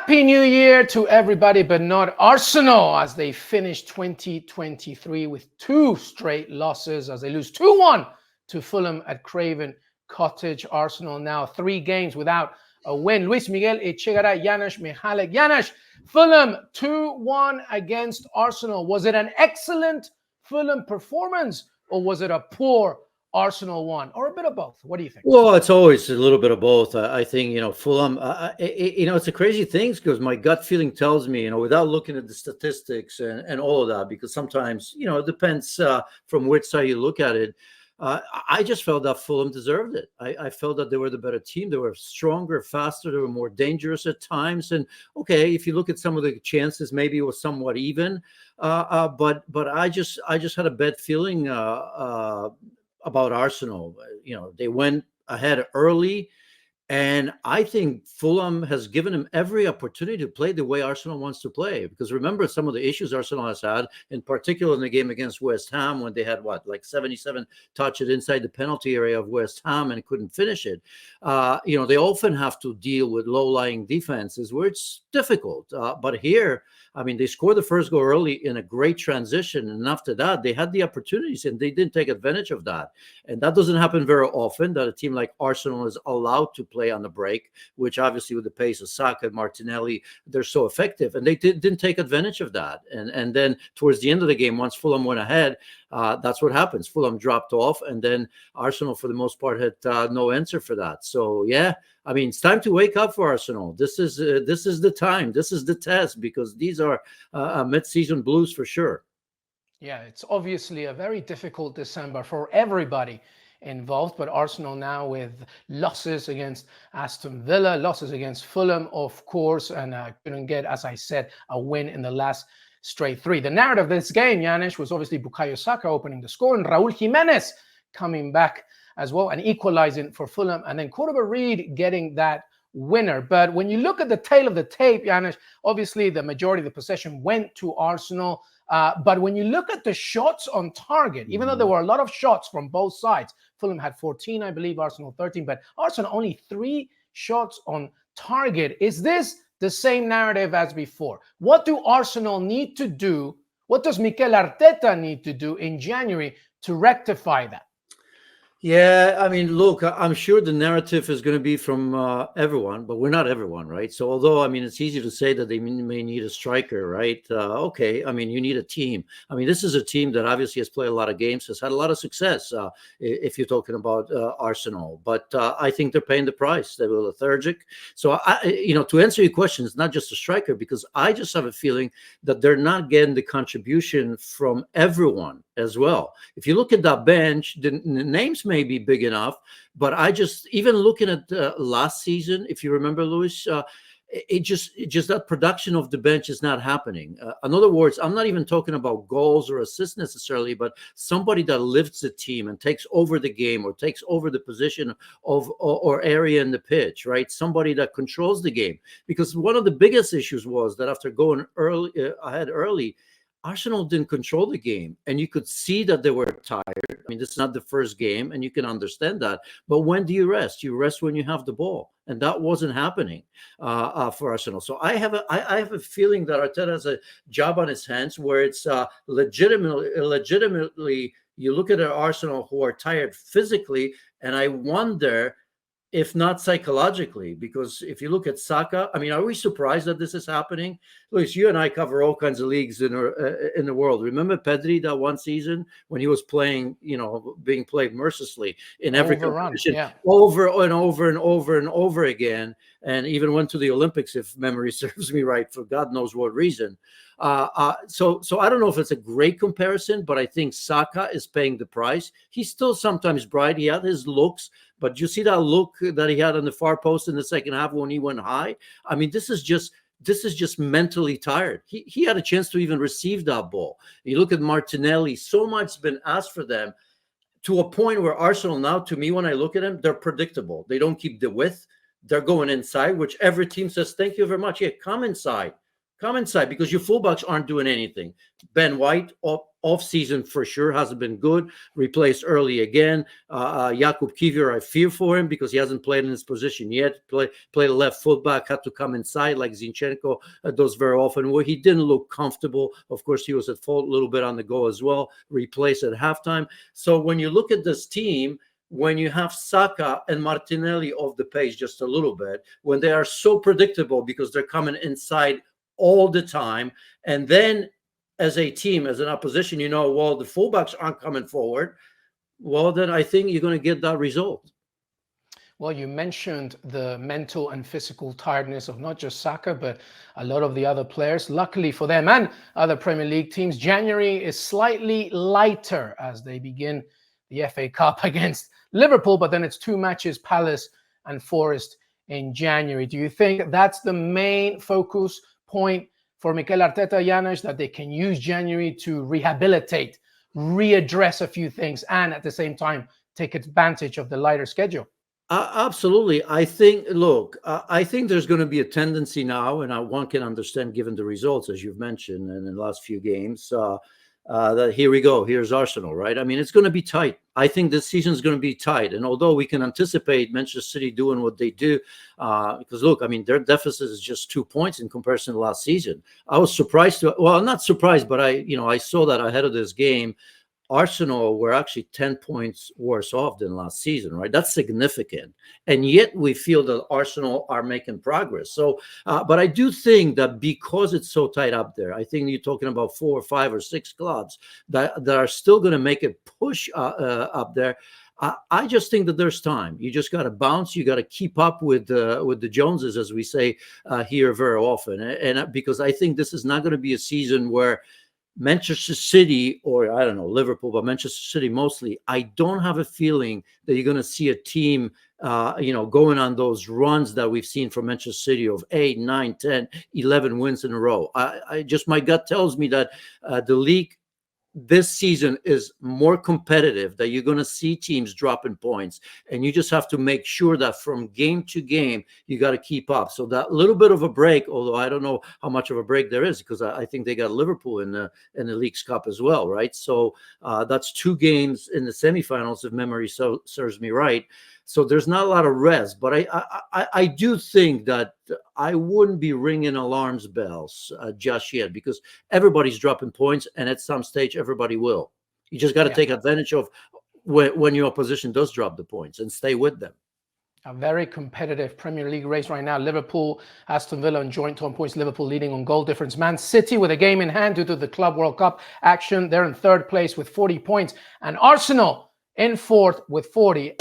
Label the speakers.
Speaker 1: Happy New Year to everybody, but not Arsenal, as they finish 2023 with 2 straight losses as they lose 2-1 to Fulham at Craven Cottage. Arsenal now 3 games without a win. Luis Miguel Echegaray, Janusz Michallik. Janusz, Fulham 2-1 against Arsenal. Was it an excellent Fulham performance, or was it a poor Arsenal one, or a bit of both? What do you think?
Speaker 2: Well, it's always a little bit of both. I think, Fulham, it's a crazy thing because my gut feeling tells me, without looking at the statistics and all of that, because sometimes, it depends from which side you look at it. I just felt that Fulham deserved it. I felt that they were the better team. They were stronger, faster. They were more dangerous at times. And okay, if you look at some of the chances, maybe it was somewhat even. But I just had a bad feeling about Arsenal. They went ahead early, and I think Fulham has given them every opportunity to play the way Arsenal wants to play. Because remember some of the issues Arsenal has had, in particular in the game against West Ham, when they had 77 touches inside the penalty area of West Ham and couldn't finish it. They often have to deal with low-lying defenses where it's difficult. But here, they scored the first goal early in a great transition. And after that, they had the opportunities and they didn't take advantage of that. And that doesn't happen very often, that a team like Arsenal is allowed to play on the break, which obviously with the pace of Saka and Martinelli, they're so effective. And they didn't take advantage of that. And then towards the end of the game, once Fulham went ahead, that's what happens. Fulham dropped off, and then Arsenal, for the most part, had no answer for that. So, yeah, it's time to wake up for Arsenal. This is the time. This is the test, because these are mid-season blues for sure.
Speaker 1: Yeah, it's obviously a very difficult December for everybody involved, but Arsenal now with losses against Aston Villa, losses against Fulham, of course, and couldn't get, as I said, a win in the last straight 3. The narrative of this game, Janusz, was obviously Bukayo Saka opening the score and Raúl Jiménez coming back as well and equalizing for Fulham, and then Cordoba Reed getting that winner. But when you look at the tail of the tape, Janusz, obviously the majority of the possession went to Arsenal. But when you look at the shots on target, even though there were a lot of shots from both sides, Fulham had 14, I believe, Arsenal 13, but Arsenal only 3 shots on target. Is this the same narrative as before? What do Arsenal need to do? What does Mikel Arteta need to do in January to rectify that?
Speaker 2: Yeah, look, I'm sure the narrative is going to be from everyone, but we're not everyone, right? So although, it's easy to say that they may need a striker, right? Okay, you need a team. This is a team that obviously has played a lot of games, has had a lot of success, if you're talking about Arsenal. But I think they're paying the price. They were lethargic. So, to answer your question, it's not just a striker, because I just have a feeling that they're not getting the contribution from everyone as well. If you look at that bench, the names may be big enough, but even looking at last season, if you remember, Luis, it just that production of the bench is not happening. In other words, I'm not even talking about goals or assists necessarily, but somebody that lifts the team and takes over the game or takes over the position of or area in the pitch, right? Somebody that controls the game. Because one of the biggest issues was that after going ahead early, Arsenal didn't control the game, and you could see that they were tired. This is not the first game, and you can understand that. But when do you rest? You rest when you have the ball, and that wasn't happening for Arsenal. So I have a feeling that Arteta has a job on his hands where it's legitimately you look at Arsenal who are tired physically, and I wonder if not psychologically, because if you look at Saka, are we surprised that this is happening? Luis, you and I cover all kinds of leagues in the world. Remember Pedri that one season when he was playing, being played mercilessly in every competition, over and over and over and over again, and even went to the Olympics, if memory serves me right, for God knows what reason. So I don't know if it's a great comparison, but I think Saka is paying the price. He's still sometimes bright. He had his looks, but you see that look that he had on the far post in the second half when he went high. This is just mentally tired. He had a chance to even receive that ball. You look at Martinelli, so much has been asked for them to a point where Arsenal now, to me, when I look at them, they're predictable. They don't keep the width. They're going inside, which every team says, thank you very much. Yeah, come inside, because your fullbacks aren't doing anything. Ben White off-season for sure hasn't been good. Replaced early again. Jakub Kivior, I fear for him because he hasn't played in his position yet. Played a left fullback, had to come inside like Zinchenko does very often, where he didn't look comfortable. Of course, he was at fault a little bit on the goal as well. Replaced at halftime. So when you look at this team, when you have Saka and Martinelli off the pace just a little bit, when they are so predictable because they're coming inside all the time, and then as a team, as an opposition, well, the fullbacks aren't coming forward, well, then I think you're going to get that result.
Speaker 1: Well, you mentioned the mental and physical tiredness of not just Saka, but a lot of the other players. Luckily for them and other Premier League teams, January is slightly lighter as they begin the FA Cup against Liverpool, but then it's 2 matches, Palace and Forest in January. Do you think that's the main focus point for Mikel Arteta, Janusz, that they can use January to rehabilitate, readdress a few things, and at the same time take advantage of the lighter schedule?
Speaker 2: Absolutely. I think, look, I think there's going to be a tendency now, and one can understand given the results, as you've mentioned, in the last few games, that here we go. Here's Arsenal, right? I mean, it's going to be tight. I think this season is going to be tight. And although we can anticipate Manchester City doing what they do, because look, I mean, their deficit is just 2 points in comparison to last season. I was surprised well, not surprised, but I saw that ahead of this game, Arsenal were actually 10 points worse off than last season, right? That's significant. And yet we feel that Arsenal are making progress. So, but I do think that because it's so tight up there, I think you're talking about 4 or 5 or 6 clubs that are still going to make a push up there. I just think that there's time. You just got to bounce. You got to keep up with the Joneses, as we say here very often. And because I think this is not going to be a season where Manchester City, or I don't know, Liverpool, but Manchester City mostly, I don't have a feeling that you're going to see a team, going on those runs that we've seen from Manchester City of 8, 9, 10, 11 wins in a row. I just, my gut tells me that the league this season is more competitive, that you're going to see teams dropping points, and you just have to make sure that from game to game you got to keep up. So that little bit of a break, although I don't know how much of a break there is, because I think they got Liverpool in the League's Cup as well, right? So that's 2 games in the semifinals, if memory serves me right. So there's not a lot of rest, but I do think that I wouldn't be ringing alarms bells just yet, because everybody's dropping points, and at some stage everybody will. You just got to take advantage of when your opposition does drop the points and stay with them.
Speaker 1: A very competitive Premier League race right now. Liverpool, Aston Villa on joint 10 points. Liverpool leading on goal difference. Man City with a game in hand due to the Club World Cup action. They're in 3rd place with 40 points. And Arsenal in 4th with 40.